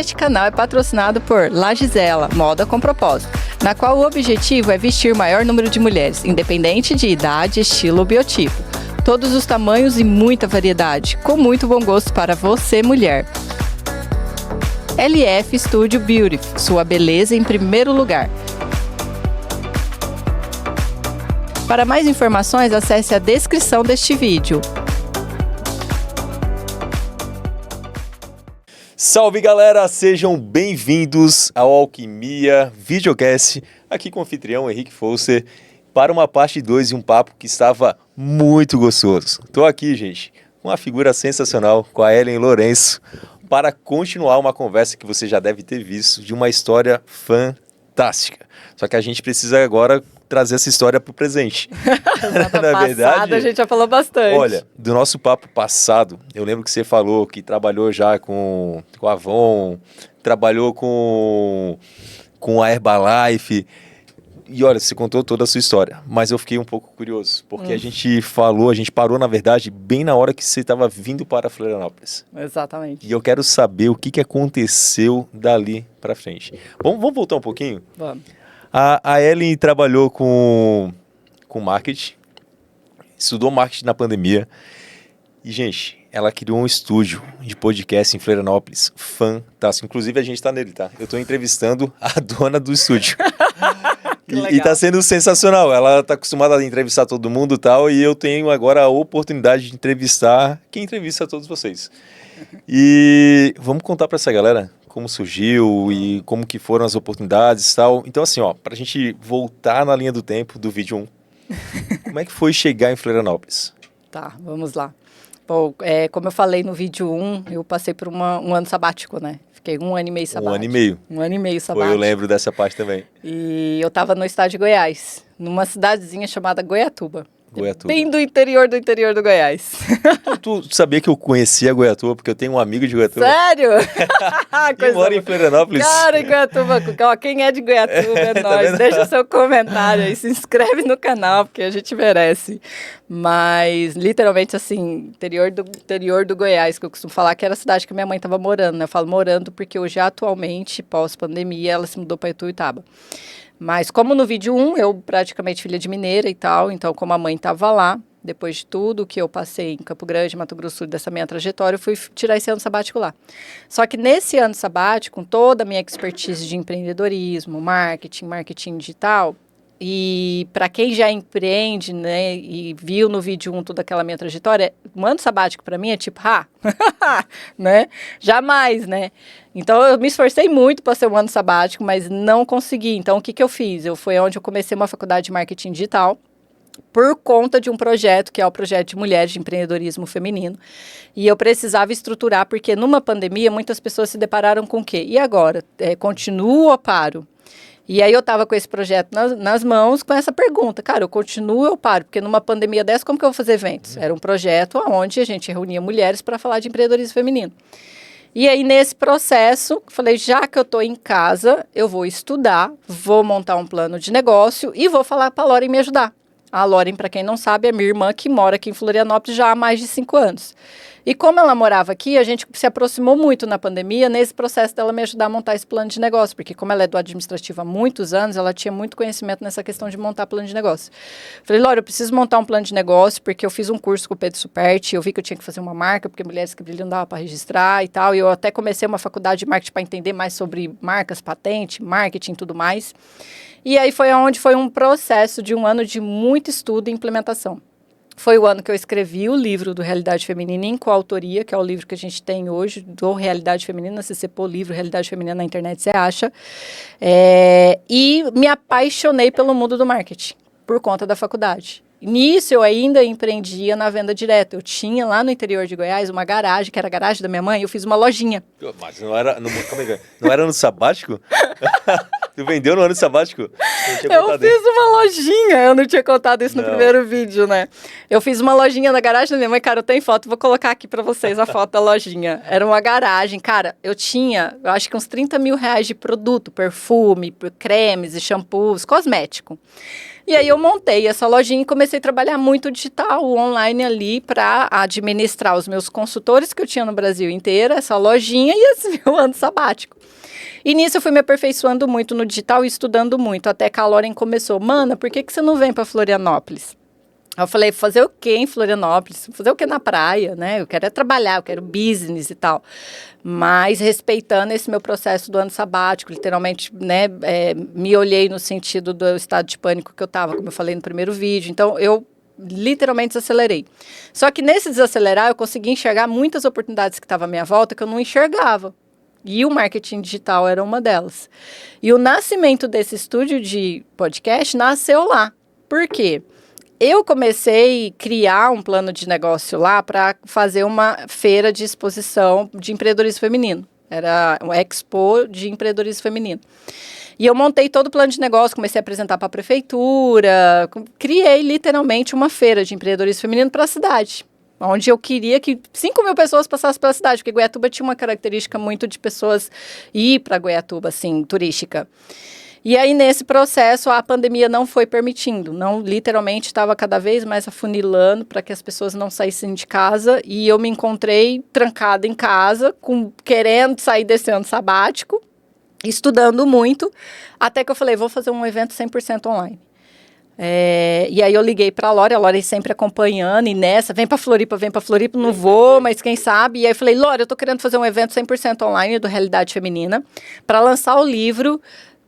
Este canal é patrocinado por La Gisela, Moda com Propósito, na qual o objetivo é vestir o maior número de mulheres, independente de idade, estilo ou biotipo. Todos os tamanhos e muita variedade, com muito bom gosto para você, mulher. LF Studio Beauty, sua beleza em primeiro lugar. Para mais informações, acesse a descrição deste vídeo. Salve galera, sejam bem-vindos ao Alquimia Videocast, aqui com o anfitrião Henrique Fousser, para uma parte 2 e um papo que estava muito gostoso. Estou aqui, gente, com uma figura sensacional, com a Ellen Lourenço, para continuar uma conversa que você já deve ter visto, de uma história fantástica. Só que a gente precisa agora trazer essa história para o presente. Na verdade, a gente já falou bastante. Olha, do nosso papo passado, eu lembro que você falou que trabalhou já com a Avon, trabalhou com a Herbalife, e olha, você contou toda a sua história, mas eu fiquei um pouco curioso, porque a gente parou, na verdade, bem na hora que você estava vindo para Florianópolis. Exatamente. E eu quero saber o que aconteceu dali para frente. Vamos voltar um pouquinho? Vamos. A Ellen trabalhou com marketing, estudou marketing na pandemia e, gente, ela criou um estúdio de podcast em Florianópolis fantástico. Inclusive, a gente está nele, tá? Eu estou entrevistando a dona do estúdio. E tá sendo sensacional. Ela tá acostumada a entrevistar todo mundo e tal, e eu tenho agora a oportunidade de entrevistar quem entrevista todos vocês. E vamos contar para essa galera como surgiu e como que foram as oportunidades e tal. Então, assim, ó, pra gente voltar na linha do tempo do vídeo 1, como é que foi chegar em Florianópolis? Tá, vamos lá. Bom, como eu falei no vídeo 1, eu passei por um ano sabático, né? Fiquei 1 ano e meio sabático. 1 ano e meio. 1 ano e meio sabático. Eu lembro dessa parte também. E eu tava no estado de Goiás, numa cidadezinha chamada Goiatuba. Goiatuba. Bem do interior do Goiás. Tu sabia que eu conhecia Goiatuba, porque eu tenho um amigo de Goiatuba. Sério? Que mora em Florianópolis. Cara, em Goiatuba. Ó, quem é de Goiatuba é nós. Tá, deixa seu comentário aí, se inscreve no canal, porque a gente merece. Mas, literalmente, assim, interior do Goiás, que eu costumo falar que era a cidade que minha mãe estava morando, né? Eu falo morando porque hoje, atualmente, pós-pandemia, ela se mudou para Ituiutaba. Mas como no vídeo 1, eu praticamente filha de mineira e tal, então como a mãe estava lá, depois de tudo que eu passei em Campo Grande, Mato Grosso do Sul, dessa minha trajetória, eu fui tirar esse ano sabático lá. Só que nesse ano sabático, com toda a minha expertise de empreendedorismo, marketing digital, e para quem já empreende, né, e viu no vídeo 1 toda aquela minha trajetória, um ano sabático para mim é tipo, né? Jamais, né? Então eu me esforcei muito para ser um ano sabático, mas não consegui. Então o que eu fiz? Foi onde eu comecei uma faculdade de marketing digital, por conta de um projeto, que é o projeto de mulheres de empreendedorismo feminino. E eu precisava estruturar, porque numa pandemia muitas pessoas se depararam com o quê? E agora? Continuo ou paro? E aí eu estava com esse projeto nas mãos, com essa pergunta, cara, eu continuo ou eu paro? Porque numa pandemia dessa, como que eu vou fazer eventos? Era um projeto onde a gente reunia mulheres para falar de empreendedorismo feminino. E aí, nesse processo, falei, já que eu estou em casa, eu vou estudar, vou montar um plano de negócio e vou falar para a Lauren me ajudar. A Lauren, para quem não sabe, é minha irmã que mora aqui em Florianópolis já há mais de 5 anos. E como ela morava aqui, a gente se aproximou muito na pandemia nesse processo dela me ajudar a montar esse plano de negócio, porque como ela é do administrativo há muitos anos, ela tinha muito conhecimento nessa questão de montar plano de negócio. Falei, Laura, eu preciso montar um plano de negócio, porque eu fiz um curso com o Pedro Superti, eu vi que eu tinha que fazer uma marca, porque Mulheres que Brilham dava para registrar e tal, e eu até comecei uma faculdade de marketing para entender mais sobre marcas, patente, marketing e tudo mais. E aí foi onde foi um processo de um ano de muito estudo e implementação. Foi o ano que eu escrevi o livro do Realidade Feminina em coautoria, que é o livro que a gente tem hoje, do Realidade Feminina. Se você pôr o livro Realidade Feminina na internet, você acha. E me apaixonei pelo mundo do marketing, por conta da faculdade. Nisso, eu ainda empreendia na venda direta. Eu tinha lá no interior de Goiás uma garagem, que era a garagem da minha mãe, eu fiz uma lojinha. Mas não era no sabático? Tu vendeu no ano sabático? Eu fiz uma lojinha, eu não tinha contado isso no primeiro vídeo, né? Eu fiz uma lojinha na garagem da minha mãe, cara, eu tenho foto, vou colocar aqui pra vocês a foto da lojinha. Era uma garagem, cara, eu acho que uns 30 mil reais de produto, perfume, cremes e shampoos, cosmético. E aí eu montei essa lojinha e comecei a trabalhar muito digital, online ali, para administrar os meus consultores que eu tinha no Brasil inteiro, essa lojinha e esse meu ano sabático. E nisso eu fui me aperfeiçoando muito no digital e estudando muito, até que a Lauren começou, Mana, por que você não vem para Florianópolis? Eu falei, fazer o quê em Florianópolis? Fazer o quê na praia, né? Eu quero trabalhar, eu quero business e tal. Mas respeitando esse meu processo do ano sabático, literalmente, né? Me olhei no sentido do estado de pânico que eu estava, como eu falei no primeiro vídeo. Então, eu literalmente desacelerei. Só que nesse desacelerar, eu consegui enxergar muitas oportunidades que estavam à minha volta que eu não enxergava. E o marketing digital era uma delas. E o nascimento desse estúdio de podcast nasceu lá. Por quê? Eu comecei a criar um plano de negócio lá para fazer uma feira de exposição de empreendedorismo feminino. Era um expo de empreendedorismo feminino. E eu montei todo o plano de negócio, comecei a apresentar para a prefeitura, criei literalmente uma feira de empreendedorismo feminino para a cidade, onde eu queria que 5.000 pessoas passassem pela cidade, porque Goiatuba tinha uma característica muito de pessoas ir para Goiatuba, assim, turística. E aí, nesse processo, a pandemia não foi permitindo, não literalmente estava cada vez mais afunilando para que as pessoas não saíssem de casa, e eu me encontrei trancada em casa, querendo sair desse ano sabático, estudando muito, até que eu falei, vou fazer um evento 100% online. E aí eu liguei para a Lore sempre acompanhando, e nessa, vem para Floripa, não vou, mas quem sabe. E aí eu falei, Lore, eu tô querendo fazer um evento 100% online do Realidade Feminina, para lançar o livro,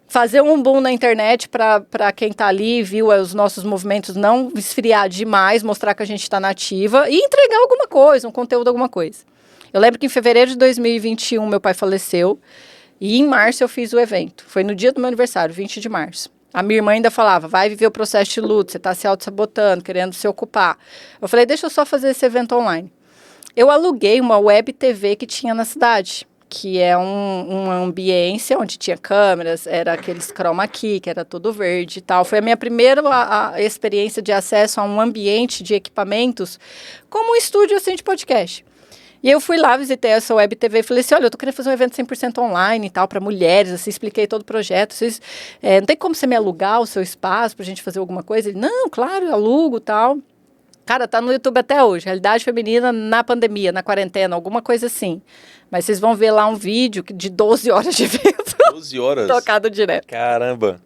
fazer um boom na internet para quem está ali, viu os nossos movimentos não esfriar demais, mostrar que a gente está nativa e entregar alguma coisa, um conteúdo, alguma coisa. Eu lembro que em fevereiro de 2021 meu pai faleceu e em março eu fiz o evento. Foi no dia do meu aniversário, 20 de março. A minha irmã ainda falava, vai viver o processo de luto, você está se auto-sabotando, querendo se ocupar. Eu falei, deixa eu só fazer esse evento online. Eu aluguei uma web TV que tinha na cidade, que é uma ambiência onde tinha câmeras, era aqueles chroma key, que era tudo verde e tal. Foi a minha primeira experiência de acesso a um ambiente de equipamentos como um estúdio assim de podcast. E eu fui lá, visitei essa web TV e falei assim, olha, eu tô querendo fazer um evento 100% online e tal, para mulheres, assim, expliquei todo o projeto. Vocês, não tem como você me alugar o seu espaço pra gente fazer alguma coisa? Ele, não, claro, eu alugo e tal. Cara, tá no YouTube até hoje, Realidade Feminina na pandemia, na quarentena, alguma coisa assim. Mas vocês vão ver lá um vídeo de 12 horas de evento. 12 horas? Tocado direto. Caramba.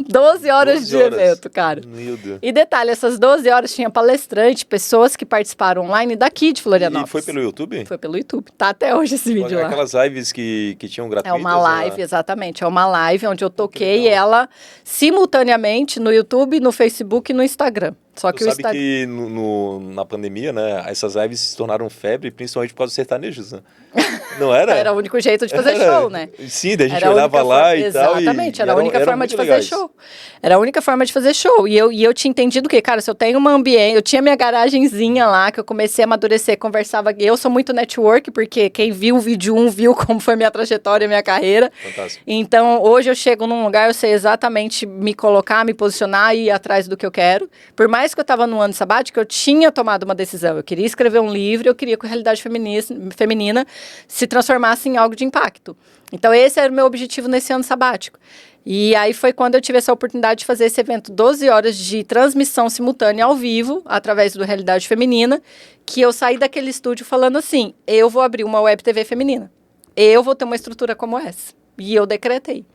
12 horas de evento, cara. Meu Deus. E detalhe, essas 12 horas tinha palestrante, pessoas que participaram online daqui de Florianópolis. E foi pelo YouTube? Foi pelo YouTube. Tá até hoje esse vídeo lá. Aquelas lives que tinham gratuitas? É uma live, exatamente. É uma live onde eu toquei ela simultaneamente no YouTube, no Facebook e no Instagram. Só que tu sabe que na pandemia, né, essas lives se tornaram febre, principalmente por causa dos sertanejos, né? Não era? Era o único jeito de fazer show, né? Sim, daí a gente olhava lá e tal. Exatamente, era a única forma de fazer show. Era a única forma de fazer show. E eu tinha entendido que, cara, se eu tenho uma ambiente, eu tinha minha garagenzinha lá, que eu comecei a amadurecer, conversava. Eu sou muito network, porque quem viu o vídeo 1 viu como foi minha trajetória, minha carreira. Fantástico. Então, hoje eu chego num lugar, eu sei exatamente me colocar, me posicionar e ir atrás do que eu quero. Por mais que eu estava no ano sabático, eu tinha tomado uma decisão. Eu queria escrever um livro, eu queria que a Realidade Feminina se transformasse em algo de impacto. Então, esse era o meu objetivo nesse ano sabático. E aí foi quando eu tive essa oportunidade de fazer esse evento, 12 horas de transmissão simultânea ao vivo, através do Realidade Feminina, que eu saí daquele estúdio falando assim, eu vou abrir uma web TV feminina. Eu vou ter uma estrutura como essa. E eu decretei.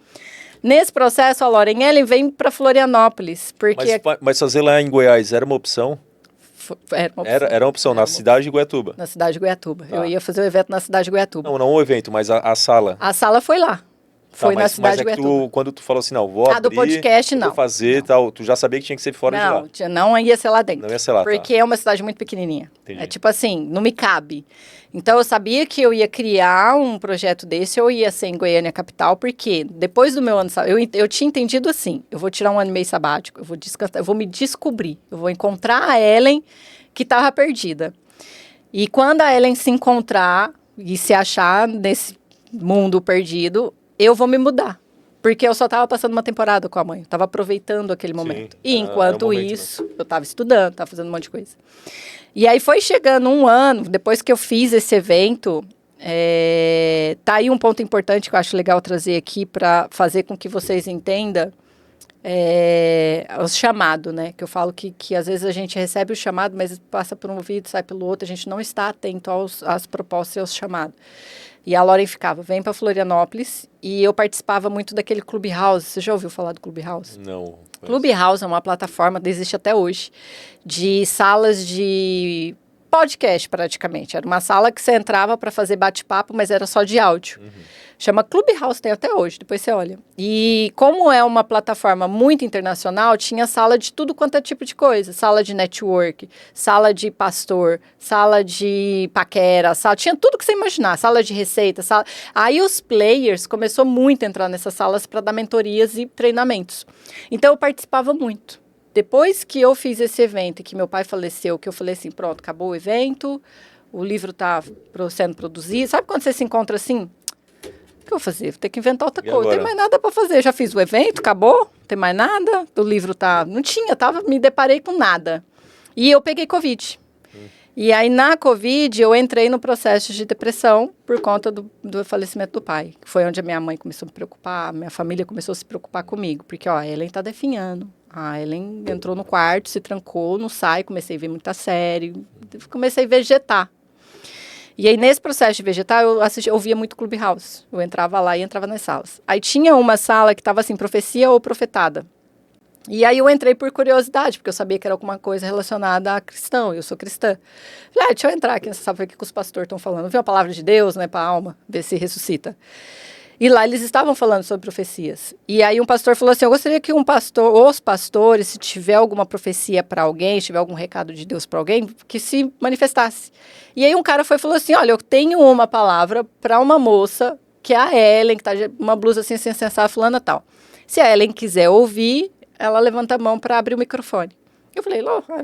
Nesse processo, a Lauren Ellen vem para Florianópolis, porque... Mas fazer lá em Goiás era uma opção? Era uma opção. Era uma opção, na cidade de Goiatuba? Na cidade de Goiatuba. Tá. Eu ia fazer o evento na cidade de Goiatuba. Não o evento, mas a sala. A sala foi lá. Foi na cidade de Goiatuba. Quando tu falou assim, não, vou abrir, do podcast, não. vou fazer e tal, tu já sabia que tinha que ser fora de lá? Não ia ser lá dentro. Não ia ser lá, porque é uma cidade muito pequenininha. Entendi. É tipo assim, não me cabe. Então, eu sabia que eu ia criar um projeto desse, eu ia ser em Goiânia capital, porque depois do meu ano sabático, eu tinha entendido assim, eu vou tirar um ano e meio sabático, eu vou descansar, eu vou me descobrir, eu vou encontrar a Ellen que estava perdida. E quando a Ellen se encontrar e se achar nesse mundo perdido, eu vou me mudar. Porque eu só estava passando uma temporada com a mãe, estava aproveitando aquele momento. Sim, E enquanto isso, mesmo. eu estava estudando, estava fazendo um monte de coisa. E aí foi chegando um ano, depois que eu fiz esse evento, tá aí um ponto importante que eu acho legal trazer aqui para fazer com que vocês entendam Os chamados, né? Que eu falo que às vezes a gente recebe o chamado, mas passa por um ouvido, sai pelo outro, a gente não está atento às propostas e aos chamados. E a Lauren ficava, vem para Florianópolis, e eu participava muito daquele Clubhouse. Você já ouviu falar do Clubhouse? Não. Clubhouse é uma plataforma, existe até hoje, de salas de podcast praticamente. Era uma sala que você entrava para fazer bate-papo, mas era só de áudio. Chama Clubhouse, tem até hoje, depois você olha. E como é uma plataforma muito internacional, tinha sala de tudo quanto é tipo de coisa. Sala de network, sala de pastor, sala de paquera, tinha tudo que você imaginar. Sala de receita, sala... Aí os players começou muito a entrar nessas salas para dar mentorias e treinamentos. Então eu participava muito. Depois que eu fiz esse evento e que meu pai faleceu, que eu falei assim, pronto, acabou o evento, o livro está sendo produzido. Sabe quando você se encontra assim? O que eu vou fazer? Vou ter que inventar outra coisa. Não tem mais nada para fazer. Já fiz o evento, acabou. Não tem mais nada. O livro tá... Não tinha, me deparei com nada. E eu peguei Covid. E aí, na Covid, eu entrei no processo de depressão por conta do falecimento do pai. Foi onde a minha mãe começou a me preocupar, minha família começou a se preocupar comigo. Porque, a Ellen tá definhando. A Ellen entrou no quarto, se trancou, não sai. Comecei a ver muita série. Comecei a vegetar. E aí, nesse processo de vegetar, eu via muito Clubhouse. Eu entrava lá e entrava nas salas. Aí tinha uma sala que estava assim, profecia ou profetada. E aí eu entrei por curiosidade, porque eu sabia que era alguma coisa relacionada a cristão. Eu sou cristã. Falei, deixa eu entrar aqui nessa sala, ver o que os pastores estão falando. Ver a palavra de Deus, né, para a alma, ver se ressuscita. E lá eles estavam falando sobre profecias. E aí um pastor falou assim, eu gostaria que os pastores, se tiver alguma profecia para alguém, se tiver algum recado de Deus para alguém, que se manifestasse. E aí um cara falou assim, olha, eu tenho uma palavra para uma moça, que é a Ellen, que tá uma blusa assim, sem sensar, fulana tal. Se a Ellen quiser ouvir, ela levanta a mão para abrir o microfone. Eu falei,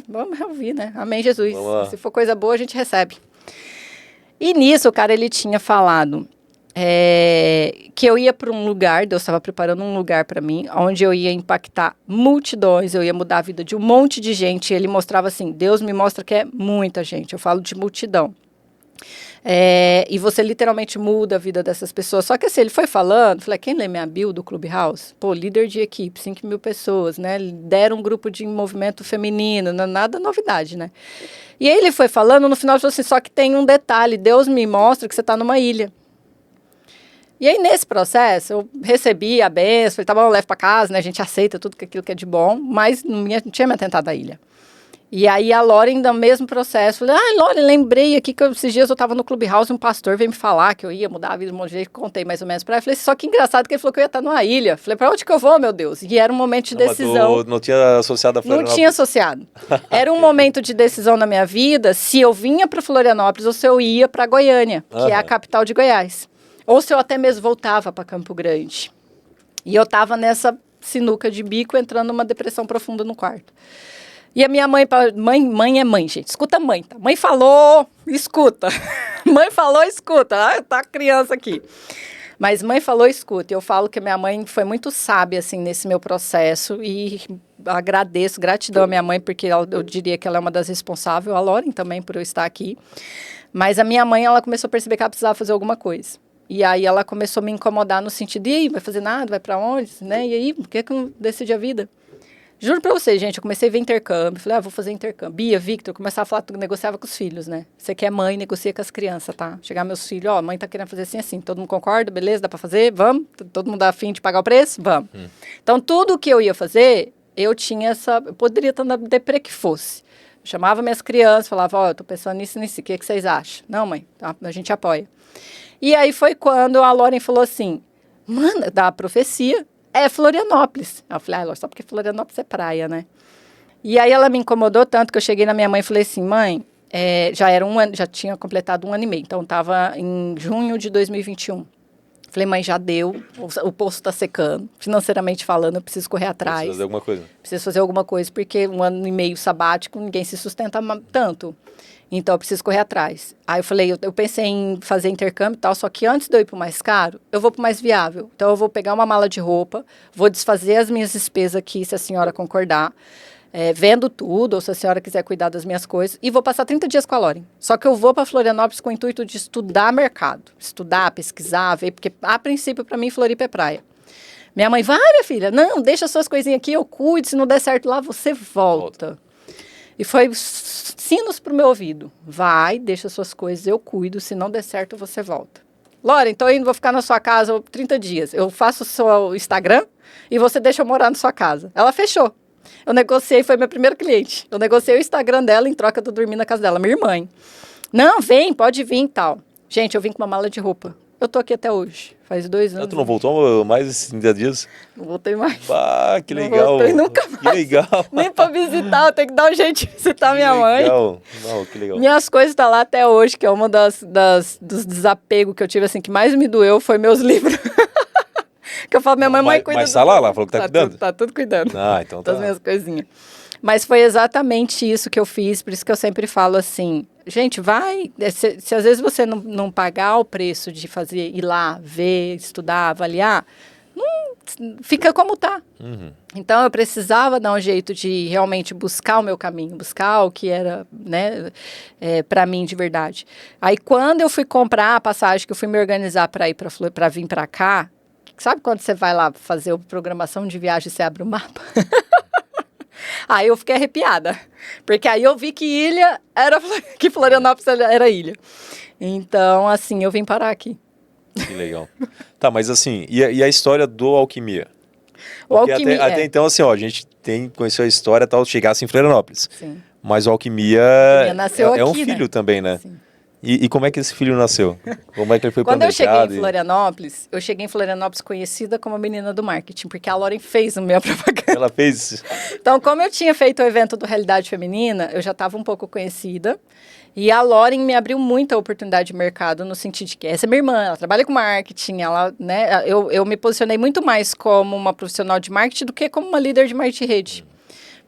vamos ouvir, né? Amém, Jesus. Se for coisa boa, a gente recebe. E nisso, o cara, ele tinha falado... que eu ia para um lugar, Deus estava preparando um lugar para mim, onde eu ia impactar multidões, eu ia mudar a vida de um monte de gente. E ele mostrava assim, Deus me mostra que é muita gente, eu falo de multidão. E você literalmente muda a vida dessas pessoas. Só que assim, ele foi falando, falei, quem lê minha bio do Clubhouse? Pô, líder de equipe, 5.000 pessoas, né? Deram um grupo de movimento feminino, nada novidade, né? E aí ele foi falando, no final ele falou assim, só que tem um detalhe, Deus me mostra que você está numa ilha. E aí, nesse processo, eu recebi a benção, falei, tá bom, eu levo pra casa, né? A gente aceita tudo aquilo que é de bom, mas não tinha me atentado à ilha. E aí, a Lauren, no mesmo processo, falei, Lauren, lembrei aqui que esses dias eu tava no Clubhouse, um pastor veio me falar que eu ia mudar a vida de um monte de gente, contei mais ou menos pra ele. Falei, só que engraçado que ele falou que eu ia estar numa ilha. Falei, pra onde que eu vou, meu Deus? E era um momento de decisão. Mas não tinha associado a Florianópolis? Não tinha associado. Era um momento de decisão na minha vida, se eu vinha pra Florianópolis ou se eu ia pra Goiânia, que é a capital de Goiás. Ou se eu até mesmo voltava para Campo Grande. E eu estava nessa sinuca de bico, entrando numa depressão profunda no quarto. E a minha mãe é mãe, gente. Escuta a mãe, tá? Mãe falou, escuta. Mãe falou, escuta. Tá a criança aqui. Mas mãe falou, escuta. E eu falo que a minha mãe foi muito sábia, assim, nesse meu processo. E agradeço, gratidão à minha mãe, porque eu diria que ela é uma das responsáveis. A Lauren também, por eu estar aqui. Mas a minha mãe, ela começou a perceber que ela precisava fazer alguma coisa. E aí ela começou a me incomodar no sentido, e aí, vai fazer nada, vai pra onde, né? E aí, por que eu não decidi a vida? Juro pra vocês, gente, eu comecei a ver intercâmbio, falei, vou fazer intercâmbio. Bia, Victor, eu começava a falar, negociava com os filhos, né? Você que é mãe, negocia com as crianças, tá? Chegar meus filhos, a mãe tá querendo fazer assim, assim, todo mundo concorda, beleza, dá pra fazer? Vamos? Todo mundo dá afim de pagar o preço? Vamos. Então, tudo que eu ia fazer, eu poderia estar na deprê que fosse. Eu chamava minhas crianças, falava, eu tô pensando nisso, o que vocês acham? Não, mãe, a gente apoia. E aí foi quando a Lauren falou assim, mano, da profecia, é Florianópolis. Eu falei, só porque Florianópolis é praia, né? E aí ela me incomodou tanto que eu cheguei na minha mãe e falei assim, mãe, já tinha completado 1 ano e meio, então estava em junho de 2021. Falei, mãe, já deu, o poço está secando, financeiramente falando, eu preciso correr atrás. Preciso fazer alguma coisa. Preciso fazer alguma coisa, porque 1 ano e meio sabático, ninguém se sustenta tanto. Então, eu preciso correr atrás. Aí eu falei, eu pensei em fazer intercâmbio e tal, só que antes de eu ir para o mais caro, eu vou para o mais viável. Então, eu vou pegar uma mala de roupa, vou desfazer as minhas despesas aqui, se a senhora concordar, vendo tudo, ou se a senhora quiser cuidar das minhas coisas, e vou passar 30 dias com a Lauren. Só que eu vou para Florianópolis com o intuito de estudar mercado, estudar, pesquisar, ver, porque a princípio, para mim, Floripa é praia. Minha mãe, vai, minha filha, não, deixa suas coisinhas aqui, eu cuido, se não der certo lá, você volta. E foi sinos pro meu ouvido. Vai, deixa suas coisas, eu cuido, se não der certo, você volta. Lauren, tô indo, vou ficar na sua casa 30 dias. Eu faço o seu Instagram e você deixa eu morar na sua casa. Ela fechou. Eu negociei, foi meu primeiro cliente. Eu negociei o Instagram dela em troca de eu dormir na casa dela, minha irmã. Não, vem, pode vir e tal. Gente, eu vim com uma mala de roupa. Eu tô aqui até hoje. Faz 2 anos. Tu não voltou mais esses 30 dias? Não voltei mais. Ah, que legal. Não voltei nunca mais. Que legal. Nem pra visitar, eu tenho que dar um jeito de visitar minha mãe. Legal. Não, que legal. Minhas coisas estão lá até hoje, que é uma dos desapegos que eu tive, assim, que mais me doeu foi meus livros. Que eu falo, minha mãe cuida mas tá lá, ela falou que tá cuidando? Tá tudo cuidando. Ah, então tá. Das minhas coisinhas. Mas foi exatamente isso que eu fiz, por isso que eu sempre falo assim, gente, vai, se às vezes você não pagar o preço de fazer, ir lá, ver, estudar, avaliar, fica como tá. Uhum. Então eu precisava dar um jeito de realmente buscar o meu caminho, buscar o que era, né, para mim de verdade. Aí quando eu fui comprar a passagem, que eu fui me organizar para ir para vir para cá, sabe quando você vai lá fazer a programação de viagem e você abre o mapa? Aí eu fiquei arrepiada, porque aí eu vi que que Florianópolis era ilha. Então, assim, eu vim parar aqui. Que legal. Tá, mas assim, e a história do Alquimia? O Alquimia, até então, assim, ó, a gente conheceu a história tal, chegasse em Florianópolis. Sim. Mas o Alquimia nasceu é um aqui, filho, né? também, né? Sim. E como é que esse filho nasceu? Como é que ele foi Quando eu cheguei planejado? em Florianópolis, conhecida como a menina do marketing, porque a Lauren fez a minha propaganda. Ela fez... Então, como eu tinha feito o evento do Realidade Feminina, eu já estava um pouco conhecida. E a Lauren me abriu muita oportunidade de mercado, no sentido de que essa é minha irmã, ela trabalha com marketing, eu me posicionei muito mais como uma profissional de marketing do que como uma líder de marketing rede.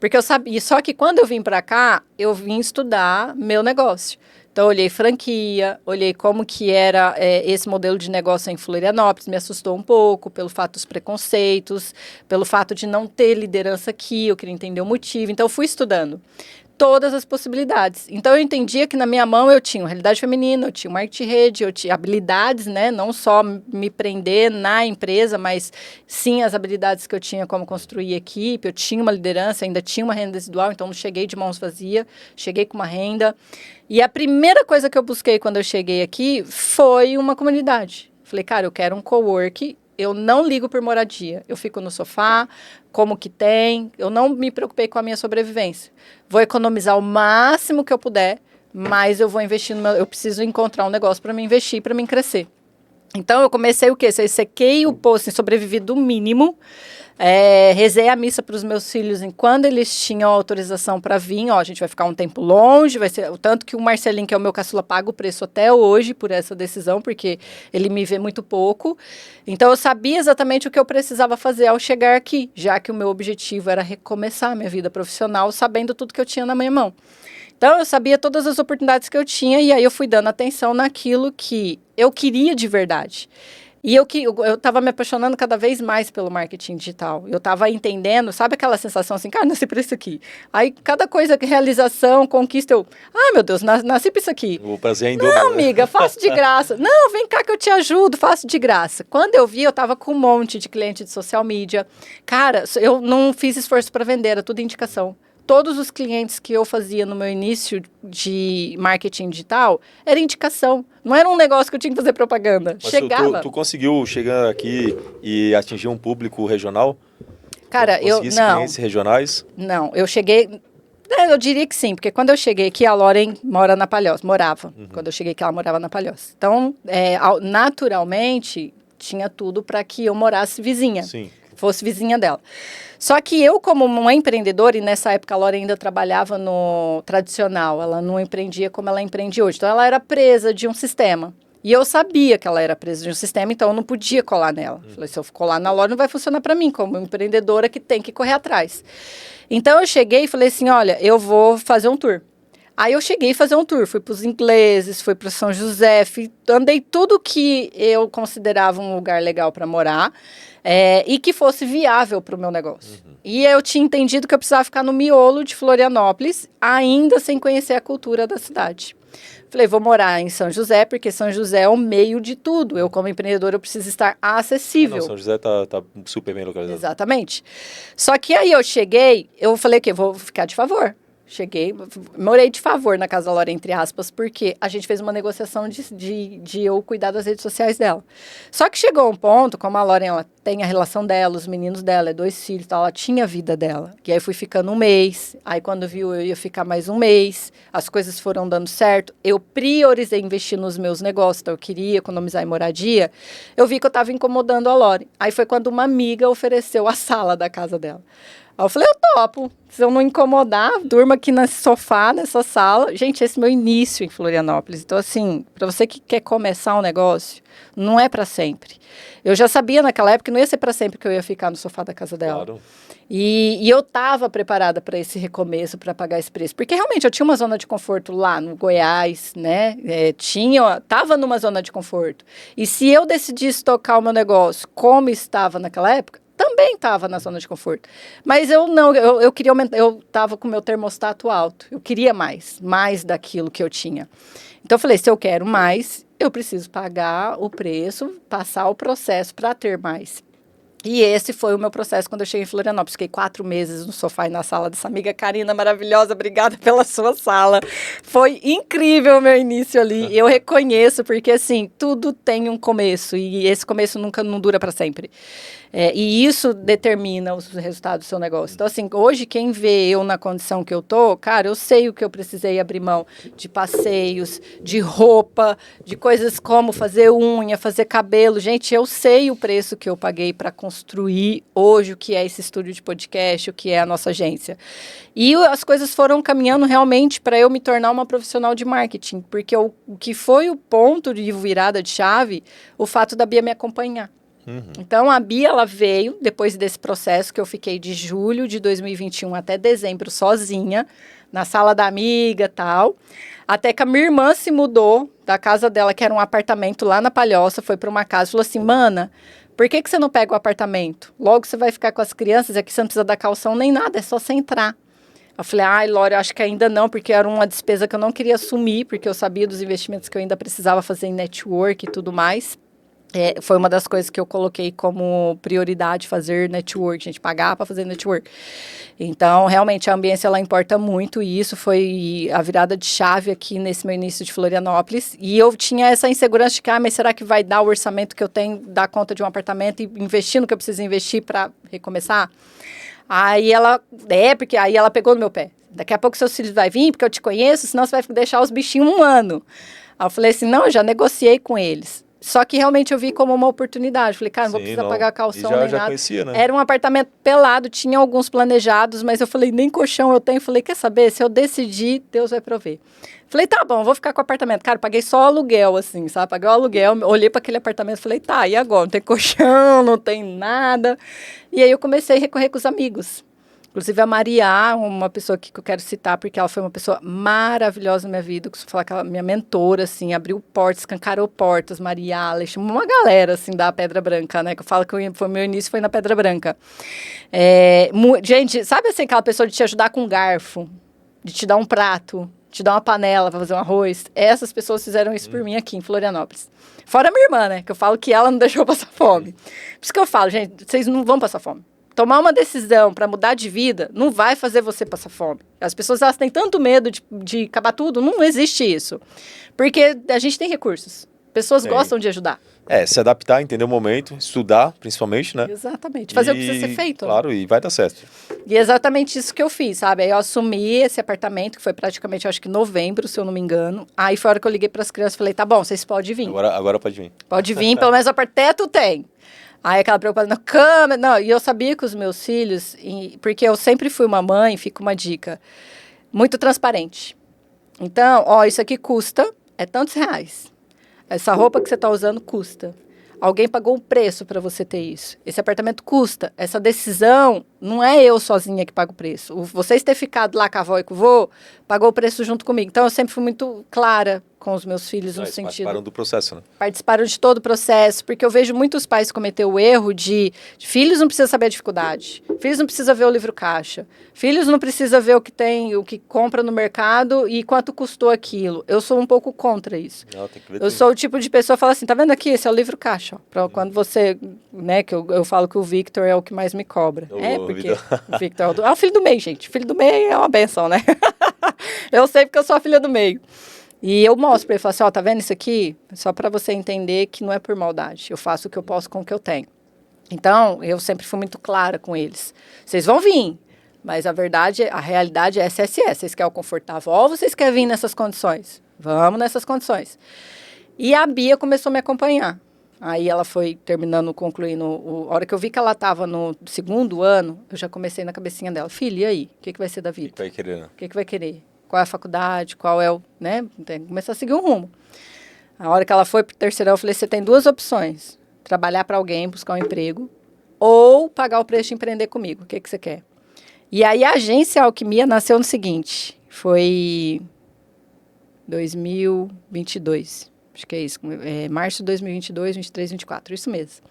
Porque eu sabia, só que quando eu vim para cá, eu vim estudar meu negócio. Então, eu olhei franquia, olhei como que era esse modelo de negócio em Florianópolis, me assustou um pouco pelo fato dos preconceitos, pelo fato de não ter liderança aqui, eu queria entender o motivo. Então, eu fui estudando todas as possibilidades. Então, eu entendia que na minha mão eu tinha realidade feminina, eu tinha marketing rede, eu tinha habilidades, né? Não só me prender na empresa, mas sim as habilidades que eu tinha como construir equipe, eu tinha uma liderança, ainda tinha uma renda residual, então não cheguei de mãos vazias, cheguei com uma renda. E a primeira coisa que eu busquei quando eu cheguei aqui foi uma comunidade. Falei, cara, eu quero um cowork. Eu não ligo por moradia. Eu fico no sofá, como que tem. Eu não me preocupei com a minha sobrevivência. Vou economizar o máximo que eu puder, mas eu vou investir no meu... Eu preciso encontrar um negócio para me investir, para mim crescer. Então, eu comecei o quê? Eu sequei o poço, sobrevivi do mínimo. Rezei a missa para os meus filhos quando eles tinham autorização para vir. Ó, a gente vai ficar um tempo longe, vai ser o tanto que o Marcelinho, que é o meu caçula, paga o preço até hoje por essa decisão, porque ele me vê muito pouco. Então, eu sabia exatamente o que eu precisava fazer ao chegar aqui, já que o meu objetivo era recomeçar a minha vida profissional, sabendo tudo que eu tinha na minha mão. Então, eu sabia todas as oportunidades que eu tinha e aí eu fui dando atenção naquilo que eu queria de verdade. E eu estava me apaixonando cada vez mais pelo marketing digital. Eu estava entendendo, sabe aquela sensação assim, cara, nasci para isso aqui. Aí, cada coisa, realização, conquista, ai meu Deus, nasci para isso aqui. O prazer é em dobro. Não, amiga, faço de graça. Não, vem cá que eu te ajudo, faço de graça. Quando eu vi, eu estava com um monte de cliente de social media. Cara, eu não fiz esforço para vender, era tudo indicação. Todos os clientes que eu fazia no meu início de marketing digital era indicação. Não era um negócio que eu tinha que fazer propaganda. Mas chegava. Tu conseguiu chegar aqui e atingir um público regional? Cara, não. Clientes regionais? Não, eu cheguei... Eu diria que sim, porque quando eu cheguei aqui, a Lauren morava na Palhoça. Quando eu cheguei aqui, ela morava na Palhoça. Então, naturalmente, tinha tudo para que eu morasse vizinha. Sim. Fosse vizinha dela. Só que eu, como uma empreendedora, e nessa época a Laura ainda trabalhava no tradicional, ela não empreendia como ela empreende hoje. Então, ela era presa de um sistema. E eu sabia que ela era presa de um sistema, então eu não podia colar nela. Falei, se eu colar na Laura, não vai funcionar para mim, como empreendedora que tem que correr atrás. Então, eu cheguei e falei assim, olha, eu vou fazer um tour. Aí eu cheguei a fazer um tour, fui para os ingleses, fui para São José, andei tudo que eu considerava um lugar legal para morar e que fosse viável para o meu negócio. E eu tinha entendido que eu precisava ficar no miolo de Florianópolis, ainda sem conhecer a cultura da cidade. Falei, vou morar em São José, porque São José é o meio de tudo. Eu, como empreendedora, eu preciso estar acessível. São José tá super bem localizado. Exatamente. Só que aí eu cheguei, eu falei que vou ficar de favor. Cheguei, morei de favor na casa da Lora, entre aspas, porque a gente fez uma negociação de eu cuidar das redes sociais dela. Só que chegou um ponto, como a Lora, ela tem a relação dela, os meninos dela, 2 filhos, tal, ela tinha a vida dela. E aí fui ficando 1 mês, aí quando viu eu ia ficar mais 1 mês, as coisas foram dando certo, eu priorizei investir nos meus negócios, então eu queria economizar em moradia, eu vi que eu estava incomodando a Lora. Aí foi quando uma amiga ofereceu a sala da casa dela. Aí eu falei, eu topo. Se eu não incomodar, durma aqui nesse sofá, nessa sala. Gente, esse é meu início em Florianópolis. Então, assim, para você que quer começar um negócio, não é para sempre. Eu já sabia naquela época que não ia ser para sempre que eu ia ficar no sofá da casa dela. Claro. E eu estava preparada para esse recomeço, para pagar esse preço. Porque realmente eu tinha uma zona de conforto lá no Goiás, né? Tava numa zona de conforto. E se eu decidisse tocar o meu negócio como estava naquela época, também estava na zona de conforto. Mas eu queria aumentar, eu estava com o meu termostato alto. Eu queria mais daquilo que eu tinha. Então eu falei, se eu quero mais, eu preciso pagar o preço, passar o processo para ter mais. E esse foi o meu processo quando eu cheguei em Florianópolis. Fiquei 4 meses no sofá e na sala dessa amiga Karina maravilhosa. Obrigada pela sua sala. Foi incrível o meu início ali. Eu reconheço, porque assim, tudo tem um começo. E esse começo não dura para sempre. E isso determina os resultados do seu negócio. Então, assim, hoje quem vê eu na condição que eu tô, cara, eu sei o que eu precisei abrir mão de passeios, de roupa, de coisas como fazer unha, fazer cabelo. Gente, eu sei o preço que eu paguei para construir hoje o que é esse estúdio de podcast, o que é a nossa agência. E as coisas foram caminhando realmente para eu me tornar uma profissional de marketing, porque o que foi o ponto de virada de chave, o fato da Bia me acompanhar. Então, a Bia, ela veio, depois desse processo, que eu fiquei de julho de 2021 até dezembro sozinha, na sala da amiga e tal, até que a minha irmã se mudou da casa dela, que era um apartamento lá na Palhoça, foi para uma casa e falou assim, mana, por que você não pega o apartamento? Logo você vai ficar com as crianças, aqui você não precisa dar calção nem nada, é só você entrar. Eu falei, ai, Lora, eu acho que ainda não, porque era uma despesa que eu não queria assumir, porque eu sabia dos investimentos que eu ainda precisava fazer em network e tudo mais. Foi uma das coisas que eu coloquei como prioridade, fazer network, gente, pagar para fazer network. Então, realmente, a ambiência, ela importa muito, e isso foi a virada de chave aqui nesse meu início de Florianópolis. E eu tinha essa insegurança de que, mas será que vai dar o orçamento que eu tenho, dar conta de um apartamento e investir no que eu preciso investir para recomeçar? Porque aí ela pegou no meu pé. Daqui a pouco seus filhos vão vir, porque eu te conheço, senão você vai deixar os bichinhos 1 ano. Aí eu falei assim, não, eu já negociei com eles. Só que realmente eu vi como uma oportunidade. Falei, cara, não vou precisar pagar calção nem nada. Conhecia, né? Era um apartamento pelado, tinha alguns planejados, mas eu falei, nem colchão eu tenho. Falei, quer saber? Se eu decidir, Deus vai prover. Falei, tá bom, vou ficar com o apartamento. Cara, paguei só o aluguel, assim, sabe? Paguei o aluguel, olhei para aquele apartamento e falei, tá, e agora? Não tem colchão, não tem nada. E aí eu comecei a recorrer com os amigos. Inclusive a Maria, uma pessoa que eu quero citar, porque ela foi uma pessoa maravilhosa na minha vida, costumo falar que ela minha mentora, assim, abriu portas, escancarou portas, Maria Alex, uma galera, assim, da Pedra Branca, né, que eu falo que o meu início foi na Pedra Branca. Gente, sabe assim, aquela pessoa de te ajudar com um garfo, de te dar um prato, te dar uma panela para fazer um arroz? Essas pessoas fizeram isso por mim aqui em Florianópolis. Fora a minha irmã, né, que eu falo que ela não deixou eu passar fome. Por isso que eu falo, gente, vocês não vão passar fome. Tomar uma decisão para mudar de vida não vai fazer você passar fome. As pessoas, elas têm tanto medo de acabar tudo. Não existe isso. Porque a gente tem recursos. Pessoas gostam de ajudar. Se adaptar, entender o momento, estudar, principalmente, né? Exatamente. Fazer o que precisa ser feito. Claro, e vai dar certo. E é exatamente isso que eu fiz, sabe? Aí eu assumi esse apartamento, que foi praticamente, acho que novembro, se eu não me engano. Aí foi a hora que eu liguei para as crianças e falei, tá bom, vocês podem vir. Agora pode vir. Pode vir, pelo menos o teto tem. Aí aquela preocupação, na câmera, não, e eu sabia que os meus filhos, porque eu sempre fui uma mãe, fica uma dica, muito transparente. Então, isso aqui custa, tantos reais. Essa roupa que você está usando custa. Alguém pagou um preço para você ter isso. Esse apartamento custa. Essa decisão Não é eu sozinha que pago o preço. Vocês ter ficado lá com a avó e com o vô, pagou o preço junto comigo. Então, eu sempre fui muito clara com os meus filhos no Eles sentido... participaram do processo, né? Participaram de todo o processo, porque eu vejo muitos pais cometer o erro de filhos não precisam saber a dificuldade, filhos não precisam ver o livro caixa, filhos não precisam ver o que tem, o que compra no mercado e quanto custou aquilo. Eu sou um pouco contra isso. Não, tem que ver Eu sou o tipo de pessoa que fala assim, tá vendo aqui? Esse é o livro caixa. Ó, pra quando você, né, que eu falo que o Victor é o que mais me cobra. Porque o Victor é o filho do meio, gente. O filho do meio é uma benção, né? Eu sei porque eu sou a filha do meio. E eu mostro para ele, falo assim, ó, tá vendo isso aqui? Só para você entender que não é por maldade. Eu faço o que eu posso com o que eu tenho. Então, eu sempre fui muito clara com eles. Vocês vão vir, mas a verdade, a realidade é SSS. Vocês querem o confortável ou vocês querem vir nessas condições? Vamos nessas condições. E a Bia começou a me acompanhar. Aí ela foi concluindo. A hora que eu vi que ela estava no 2º ano, eu já comecei na cabecinha dela. Filha, e aí? O que vai ser da vida? O que vai querer, né? O que vai querer? Qual é a faculdade? Qual é o... né? Tem que começar a seguir um rumo. A hora que ela foi para o 3º, eu falei, você tem 2 opções. Trabalhar para alguém, buscar um emprego, ou pagar o preço de empreender comigo. O que você quer? E aí a agência Alquimia nasceu no seguinte. Foi 2022. Acho que é isso. Março de 2022, 23, 24. Isso mesmo.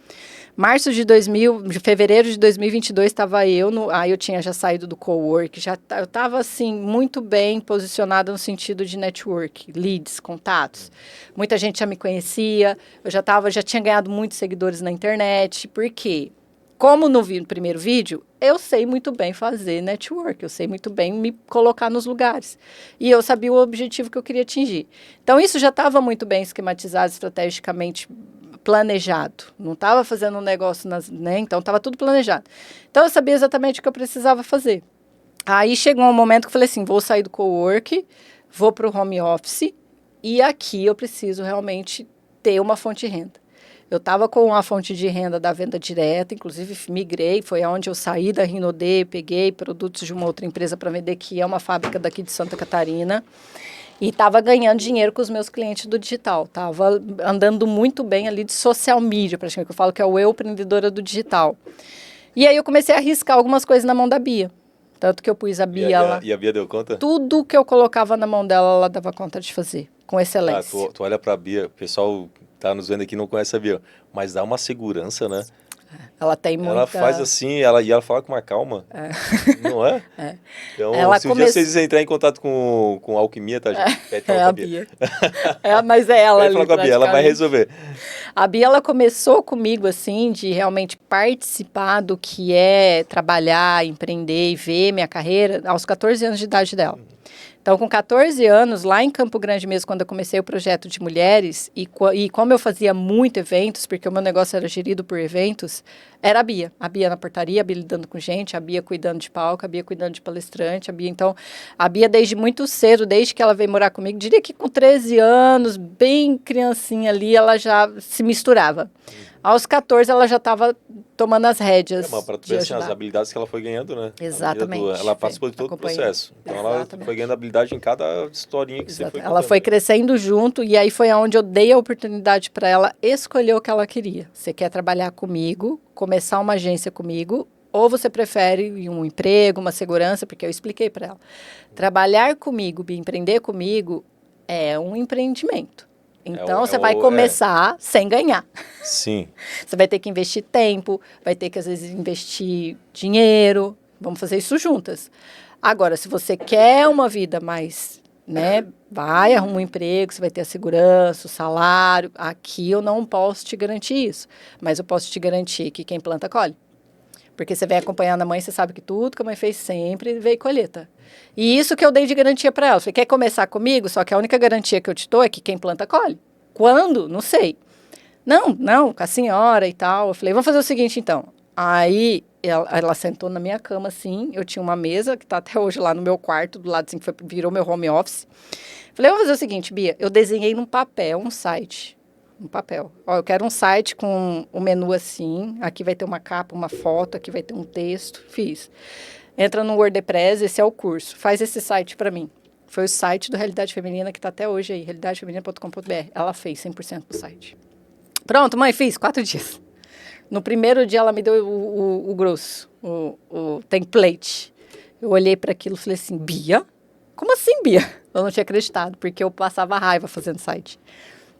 Fevereiro de 2022 estava eu, aí eu tinha já saído do cowork, eu estava assim muito bem posicionada no sentido de network, leads, contatos. Muita gente já me conhecia, eu já tinha ganhado muitos seguidores na internet, porque como no primeiro vídeo, eu sei muito bem fazer network, eu sei muito bem me colocar nos lugares. E eu sabia o objetivo que eu queria atingir. Então, isso já estava muito bem esquematizado, estrategicamente planejado. Não estava fazendo um negócio, né? Então, estava tudo planejado. Então, eu sabia exatamente o que eu precisava fazer. Aí, chegou um momento que eu falei assim, vou sair do cowork, vou para o home office, e aqui eu preciso realmente ter uma fonte de renda. Eu estava com uma fonte de renda da venda direta, inclusive migrei, foi onde eu saí da Rinode, peguei produtos de uma outra empresa para vender, que é uma fábrica daqui de Santa Catarina, e estava ganhando dinheiro com os meus clientes do digital. Estava andando muito bem ali de social media, praticamente, que eu falo que é o eu empreendedora do digital. E aí eu comecei a arriscar algumas coisas na mão da Bia. Tanto que eu pus a Bia lá. E a Bia deu conta? Tudo que eu colocava na mão dela, ela dava conta de fazer, com excelência. Tu olha pra Bia, o pessoal tá nos vendo aqui não conhece a Bia, mas dá uma segurança, né? Ela tem muita... Ela faz assim, ela fala com uma calma, não é? É. Então, Ela se um dia vocês entrarem em contato com Alquimia, tá, gente? Pede a Bia. Mas é ela ali, falar com a Bia, ela vai resolver. A Bia, ela começou comigo, assim, de realmente participar do que é trabalhar, empreender e ver minha carreira aos 14 anos de idade dela. Então, com 14 anos, lá em Campo Grande mesmo, quando eu comecei o projeto de mulheres, e como eu fazia muito eventos, porque o meu negócio era gerido por eventos, era a Bia. A Bia na portaria, a Bia lidando com gente, a Bia cuidando de palco, a Bia cuidando de palestrante, a Bia desde muito cedo, desde que ela veio morar comigo, diria que com 13 anos, bem criancinha ali, ela já se misturava. Aos 14, ela já estava tomando as rédeas. Mas para tu ver assim, as habilidades que ela foi ganhando, né? Exatamente. Ela participou de todo o processo. Então, ela foi ganhando habilidade em cada historinha que você foi contando. Ela foi crescendo junto e aí foi onde eu dei a oportunidade para ela escolher o que ela queria. Você quer trabalhar comigo, começar uma agência comigo, ou você prefere um emprego, uma segurança, porque eu expliquei para ela. Trabalhar comigo, empreender comigo é um empreendimento. Então, você vai começar sem ganhar. Sim. Você vai ter que investir tempo, vai ter que, às vezes, investir dinheiro. Vamos fazer isso juntas. Agora, se você quer uma vida mais, né, vai, arruma um emprego, você vai ter a segurança, o salário. Aqui eu não posso te garantir isso. Mas eu posso te garantir que quem planta, colhe. Porque você vem acompanhando a mãe, você sabe que tudo que a mãe fez sempre veio colheita. E isso que eu dei de garantia para ela. Falei, quer começar comigo? Só que a única garantia que eu te dou é que quem planta, colhe. Quando? Não sei. Não, com a senhora e tal. Eu falei, vamos fazer o seguinte, então. Aí, ela sentou na minha cama, assim. Eu tinha uma mesa, que está até hoje lá no meu quarto, do lado, assim, que virou meu home office. Falei, vamos fazer o seguinte, Bia. Eu desenhei num papel, um site. Um papel. Ó, eu quero um site com um menu assim. Aqui vai ter uma capa, uma foto. Aqui vai ter um texto. Fiz. Entra no WordPress, esse é o curso. Faz esse site para mim. Foi o site do Realidade Feminina que está até hoje aí, realitadefeminina.com.br. Ela fez 100% do site. Pronto, mãe, fiz 4 dias. No primeiro dia ela me deu o grosso, o template. Eu olhei para aquilo e falei assim, Bia? Como assim, Bia? Eu não tinha acreditado, porque eu passava raiva fazendo site.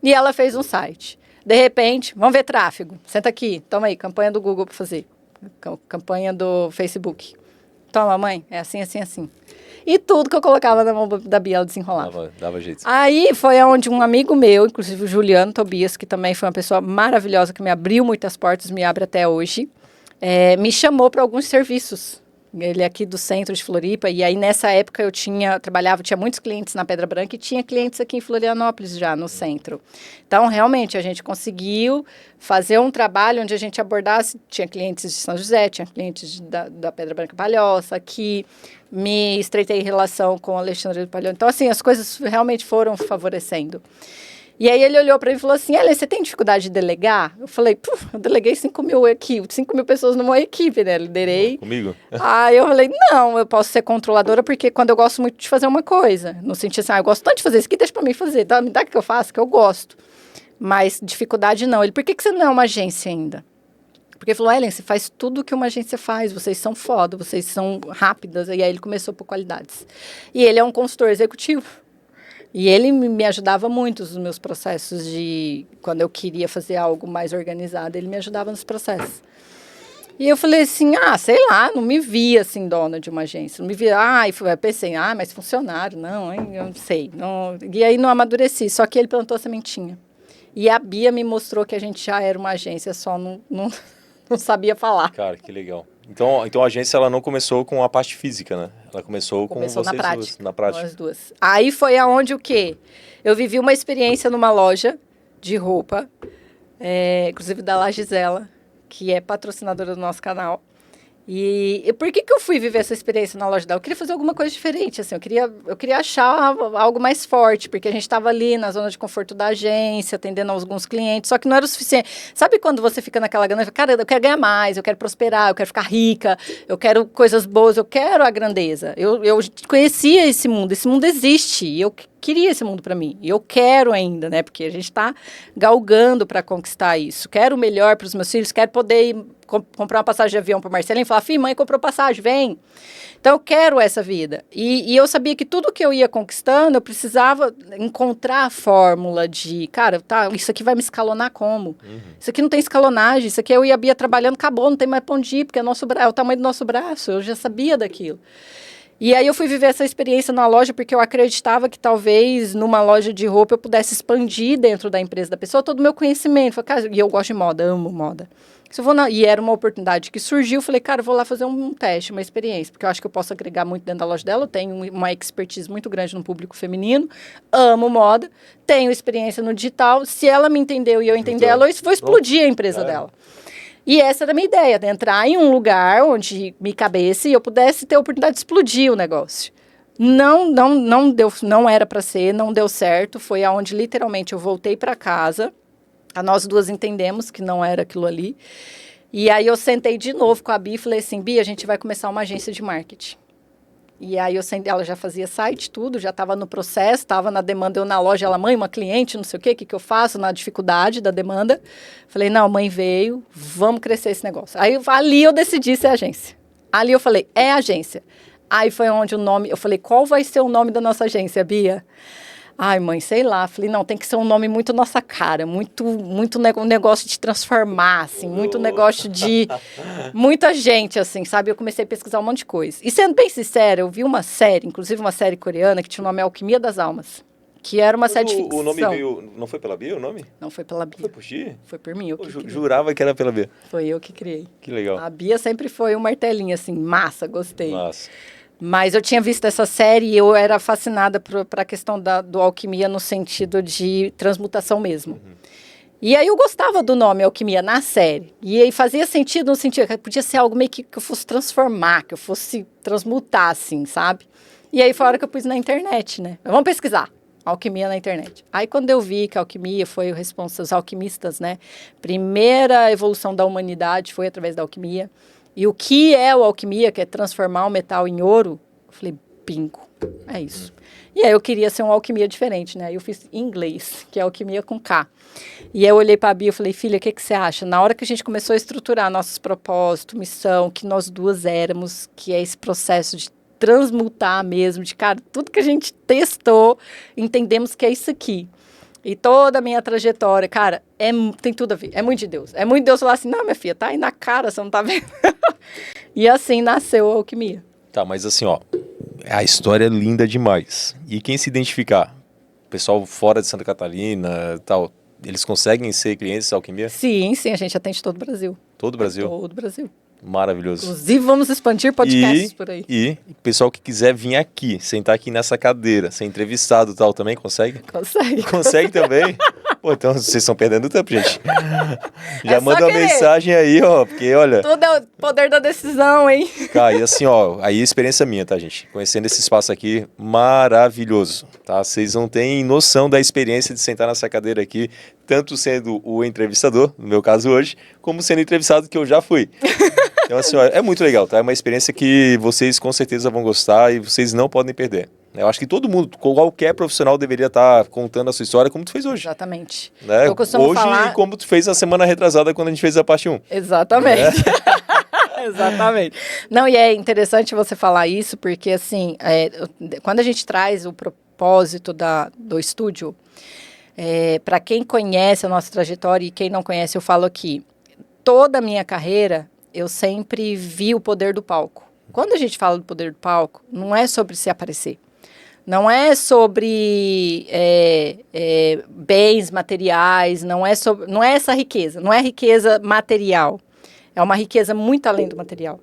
E ela fez um site. De repente, vamos ver tráfego. Senta aqui, toma aí, campanha do Google para fazer. Campanha do Facebook. Toma, mãe, é assim, assim, assim. E tudo que eu colocava na mão da Bia, ela desenrolava. Dava jeito. Aí foi onde um amigo meu, inclusive o Juliano Tobias, que também foi uma pessoa maravilhosa, que me abriu muitas portas, me abre até hoje, me chamou para alguns serviços. Ele é aqui do centro de Floripa, e aí nessa época eu tinha muitos clientes na Pedra Branca e tinha clientes aqui em Florianópolis já, no centro. Então, realmente, a gente conseguiu fazer um trabalho onde a gente abordasse, tinha clientes de São José, tinha clientes da Pedra Branca Palhoça, aqui me estreitei em relação com o Alexandre do Palhoça. Então, assim, as coisas realmente foram favorecendo. E aí ele olhou para mim e falou assim, Ellen, você tem dificuldade de delegar? Eu falei, eu deleguei 5 mil pessoas numa equipe, né? Liderei. Comigo? Aí eu falei, não, eu posso ser controladora porque quando eu gosto muito de fazer uma coisa, no sentido assim, eu gosto tanto de fazer isso aqui, deixa para mim fazer, me dá que eu faço, que eu gosto. Mas dificuldade não. Ele, por que você não é uma agência ainda? Porque ele falou, Ellen, você faz tudo que uma agência faz, vocês são foda, vocês são rápidas. E aí ele começou por qualidades. E ele é um consultor executivo. E ele me ajudava muito nos meus processos de... Quando eu queria fazer algo mais organizado, ele me ajudava nos processos. E eu falei assim, sei lá, não me via assim, dona de uma agência. Não me via, eu pensei, mas funcionário, não, eu não sei. Não. E aí não amadureci, só que ele plantou a sementinha. E a Bia me mostrou que a gente já era uma agência, só não sabia falar. Cara, que legal. Então a agência ela não começou com a parte física, né? Ela começou com vocês na prática. Na prática. Nós duas. Aí foi aonde o quê? Eu vivi uma experiência numa loja de roupa, inclusive da La Gisela, que é patrocinadora do nosso canal. E por que eu fui viver essa experiência na loja dela? Eu queria fazer alguma coisa diferente, assim, eu queria achar algo mais forte, porque a gente estava ali na zona de conforto da agência, atendendo alguns clientes, só que não era o suficiente. Sabe quando você fica naquela ganância, cara, eu quero ganhar mais, eu quero prosperar, eu quero ficar rica, eu quero coisas boas, eu quero a grandeza. Eu conhecia esse mundo existe, e eu queria esse mundo para mim, e eu quero ainda, né, porque a gente está galgando para conquistar isso. Quero o melhor para os meus filhos, quero poder ir comprar uma passagem de avião para o Marcelinho e falar, filho, mãe comprou passagem, vem. Então, eu quero essa vida. E eu sabia que tudo que eu ia conquistando, eu precisava encontrar a fórmula de, cara, isso aqui vai me escalonar como? Isso aqui não tem escalonagem, isso aqui eu e a Bia trabalhando, acabou, não tem mais pra onde ir, porque é o tamanho do nosso braço, eu já sabia daquilo. E aí eu fui viver essa experiência na loja porque eu acreditava que talvez numa loja de roupa eu pudesse expandir dentro da empresa da pessoa todo o meu conhecimento. E eu gosto de moda, amo moda. E era uma oportunidade que surgiu, falei, cara, eu vou lá fazer um teste, uma experiência, porque eu acho que eu posso agregar muito dentro da loja dela, eu tenho uma expertise muito grande no público feminino, amo moda, tenho experiência no digital, se ela me entendeu e eu entender ela, eu vou explodir a empresa dela. E essa era a minha ideia, de entrar em um lugar onde me cabesse e eu pudesse ter a oportunidade de explodir o negócio. Não deu, não era para ser, não deu certo, foi aonde literalmente eu voltei para casa. Nós duas entendemos que não era aquilo ali. E aí eu sentei de novo com a Bia e falei assim, Bia, a gente vai começar uma agência de marketing. E aí ela já fazia site, tudo, já estava no processo, estava na demanda, eu na loja, ela, mãe, uma cliente, não sei o que eu faço na dificuldade da demanda. Falei, não, mãe veio, vamos crescer esse negócio. Aí ali eu decidi ser agência. Ali eu falei, é agência. Aí foi onde o nome, eu falei, qual vai ser o nome da nossa agência, Bia? Ai, mãe, sei lá. Falei, não, tem que ser um nome muito nossa cara, muito um negócio de transformar, assim, muito negócio de muita gente, assim, sabe? Eu comecei a pesquisar um monte de coisa. E sendo bem sincera, eu vi uma série, inclusive uma série coreana, que tinha o nome Alquimia das Almas, que era uma série de ficção. O nome veio, não foi pela Bia o nome? Não foi pela Bia. Foi por ti? Foi por mim, eu que criei. Jurava que era pela Bia. Foi eu que criei. Que legal. A Bia sempre foi um martelinho, assim, massa, gostei. Massa. Mas eu tinha visto essa série e eu era fascinada para a questão do alquimia no sentido de transmutação mesmo. E aí eu gostava do nome Alquimia na série. E aí fazia sentido no sentido que podia ser algo meio que eu fosse transformar, que eu fosse transmutar, assim, sabe? E aí foi a hora que eu pus na internet, né? Vamos pesquisar. Alquimia na internet. Aí quando eu vi que a alquimia foi o responsável, os alquimistas, né? Primeira evolução da humanidade foi através da alquimia. E o que é o alquimia, que é transformar o metal em ouro, eu falei, bingo, é isso. E aí eu queria ser uma alquimia diferente, né? Aí eu fiz inglês, que é alquimia com K. E aí eu olhei para a Bia e falei, filha, o que você acha? Na hora que a gente começou a estruturar nossos propósitos, missão, que nós duas éramos, que é esse processo de transmutar mesmo, de cara, tudo que a gente testou, entendemos que é isso aqui. E toda a minha trajetória, cara, tem tudo a ver. É muito de Deus. É muito de Deus falar assim, não, minha filha, tá aí na cara, você não tá vendo? E assim nasceu a alquimia. Tá, mas assim, ó, a história é linda demais. E quem se identificar, o pessoal fora de Santa Catarina, tal, eles conseguem ser clientes da alquimia? Sim, a gente atende todo o Brasil. Todo o Brasil? Todo o Brasil. Maravilhoso. Inclusive, vamos expandir podcasts por aí. E o pessoal que quiser vir aqui, sentar aqui nessa cadeira, ser entrevistado e tal, também consegue? Consegue. Consegue também? Pô, então vocês estão perdendo tempo, gente. Já manda uma querer. mensagem aí, ó, porque olha... Tudo é o poder da decisão, hein? Cara, e assim, ó, aí a experiência minha, tá, gente? Conhecendo esse espaço aqui, maravilhoso, tá? Vocês não têm noção da experiência de sentar nessa cadeira aqui, tanto sendo o entrevistador, no meu caso hoje, como sendo entrevistado, que eu já fui. Então, assim, ó, é muito legal, tá? É uma experiência que vocês com certeza vão gostar e vocês não podem perder. Eu acho que todo mundo, qualquer profissional deveria estar contando a sua história como tu fez hoje. Exatamente. Né? Eu costumo hoje, falar... como tu fez a semana retrasada quando a gente fez a parte 1. Exatamente. Exatamente. Não, e é interessante você falar isso, porque assim, quando a gente traz o propósito do estúdio, para quem conhece a nossa trajetória e quem não conhece, eu falo aqui, toda a minha carreira, eu sempre vi o poder do palco. Quando a gente fala do poder do palco, não é sobre se aparecer. Não é sobre bens materiais, não é essa riqueza, não é riqueza material. É uma riqueza muito além do material.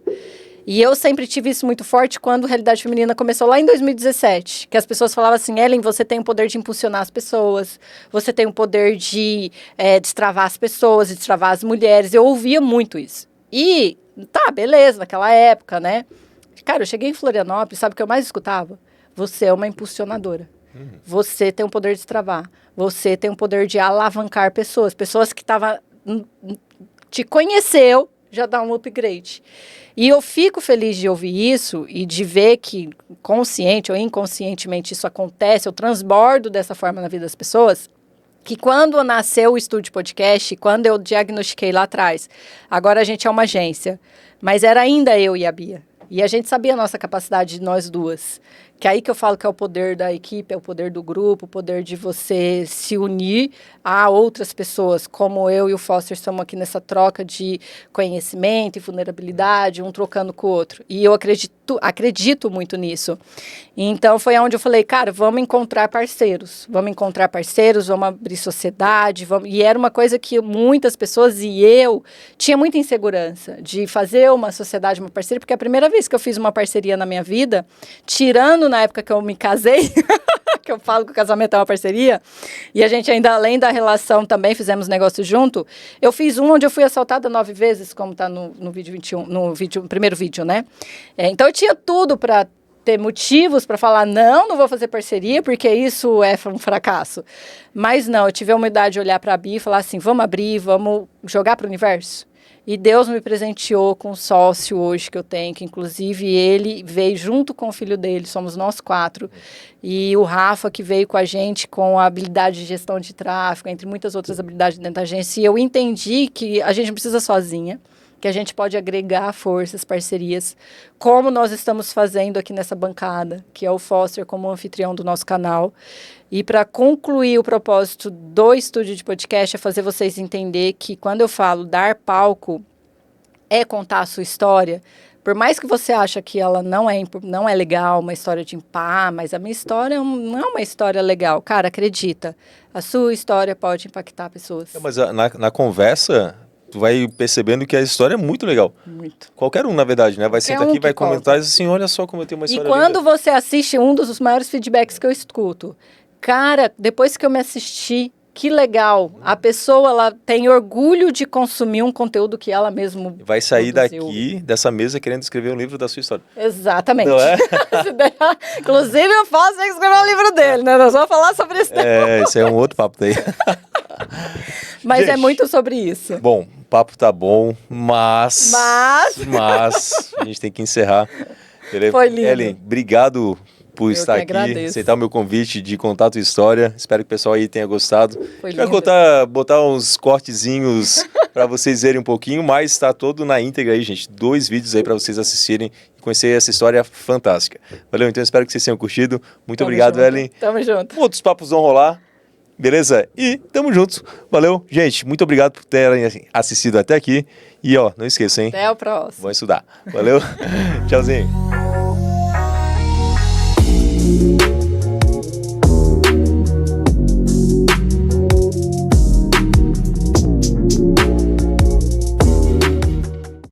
E eu sempre tive isso muito forte quando a Realidade Feminina começou lá em 2017, que as pessoas falavam assim, Ellen, você tem o poder de impulsionar as pessoas, você tem o poder de destravar as pessoas, de destravar as mulheres. Eu ouvia muito isso. E, tá, beleza, naquela época, né? Cara, eu cheguei em Florianópolis, sabe o que eu mais escutava? Você é uma impulsionadora. Você tem o poder de destravar. Você tem o poder de alavancar pessoas. Pessoas que te conheceu, já dá um upgrade. E eu fico feliz de ouvir isso e de ver que, consciente ou inconscientemente, isso acontece, eu transbordo dessa forma na vida das pessoas, que quando nasceu o Estúdio Podcast, quando eu diagnostiquei lá atrás, agora a gente é uma agência, mas era ainda eu e a Bia. E a gente sabia a nossa capacidade de nós duas. Que é aí que eu falo que é o poder da equipe, é o poder do grupo, o poder de você se unir a outras pessoas, como eu e o Foster estamos aqui nessa troca de conhecimento e vulnerabilidade, um trocando com o outro. E eu acredito muito nisso. Então, foi onde eu falei, cara, vamos encontrar parceiros, vamos abrir sociedade, E era uma coisa que muitas pessoas e eu tinha muita insegurança de fazer uma sociedade, uma parceria, porque é a primeira vez que eu fiz uma parceria na minha vida, tirando na época que eu me casei, que eu falo que o casamento é uma parceria, e a gente ainda, além da relação, também fizemos negócio junto, eu fiz um onde eu fui assaltada 9 vezes, como está no vídeo 21, no primeiro vídeo, né? Então eu tinha tudo para ter motivos para falar, não vou fazer parceria, porque isso é um fracasso. Mas não, eu tive a humildade de olhar para a Bia e falar assim, vamos abrir, vamos jogar para o universo. E Deus me presenteou com um sócio hoje que eu tenho, que inclusive ele veio junto com o filho dele, somos nós 4. E o Rafa, que veio com a gente com a habilidade de gestão de tráfego, entre muitas outras habilidades dentro da agência. E eu entendi que a gente não precisa sozinha, que a gente pode agregar forças, parcerias, como nós estamos fazendo aqui nessa bancada, que é o Foster como anfitrião do nosso canal. E para concluir o propósito do estúdio de podcast é fazer vocês entender que quando eu falo dar palco é contar a sua história, por mais que você ache que ela não é legal, uma história de mas a minha história não é uma história legal. Cara, acredita, a sua história pode impactar pessoas. Mas na conversa, tu vai percebendo que a história é muito legal. Muito. Qualquer um, na verdade, né? Vai sentar aqui, vai comentar assim, olha só como eu tenho uma história. E quando você assiste, um dos maiores feedbacks que eu escuto, cara, depois que eu me assisti, que legal. A pessoa, ela tem orgulho de consumir um conteúdo que ela mesma vai sair produziu. daqui, dessa mesa, querendo escrever um livro da sua história. Exatamente. Não é? Inclusive, eu posso escrever um livro dele, né? Nós vamos falar sobre isso. Esse é um outro papo daí. Mas gente, é muito sobre isso. Bom, o papo tá bom, mas a gente tem que encerrar. Foi lindo. Ellen, obrigado por estar aqui, aceitar o meu convite de contar a tua história. Espero que o pessoal aí tenha gostado. Foi lindo. Vai botar uns cortezinhos para vocês verem um pouquinho, mas está todo na íntegra aí, gente. 2 vídeos aí para vocês assistirem e conhecer essa história fantástica. Valeu? Então espero que vocês tenham curtido. Muito obrigado, junto. Ellen. Tamo junto. Outros papos vão rolar. Beleza? E tamo junto. Valeu. Gente, muito obrigado por terem assistido até aqui. E ó, não esqueça, hein? Até o próximo. Vamos estudar. Valeu. Tchauzinho.